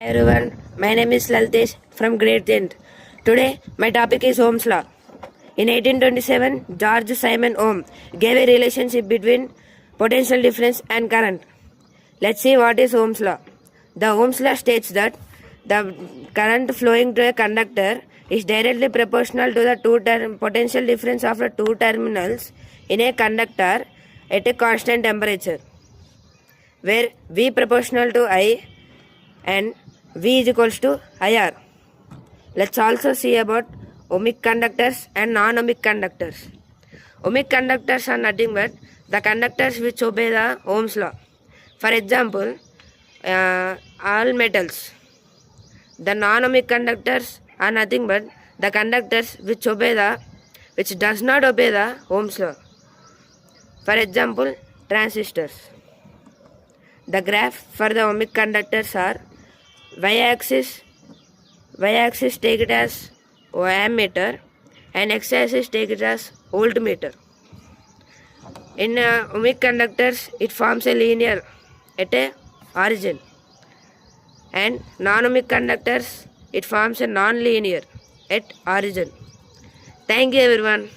Everyone, my name is Laltesh from grade 10th. Today, my topic is Ohm's law. In 1827, George Simon Ohm gave a relationship between potential difference and current. Let's see what is Ohm's law. The Ohm's law states that the current flowing to a conductor is directly proportional to the potential difference of the two terminals in a conductor at a constant temperature, where V proportional to I and V is equals to IR. Let's also see about ohmic conductors and non-ohmic conductors. Ohmic conductors are nothing but the conductors which obey the Ohm's law. For example, all metals. The non-ohmic conductors are nothing but the conductors which does not obey the Ohm's law. For example, transistors. The graph for the ohmic conductors are y-axis take it as ammeter and x-axis take it as voltmeter. In ohmic conductors, it forms a linear at a origin, and non-ohmic conductors, it forms a non-linear at origin. Thank you everyone.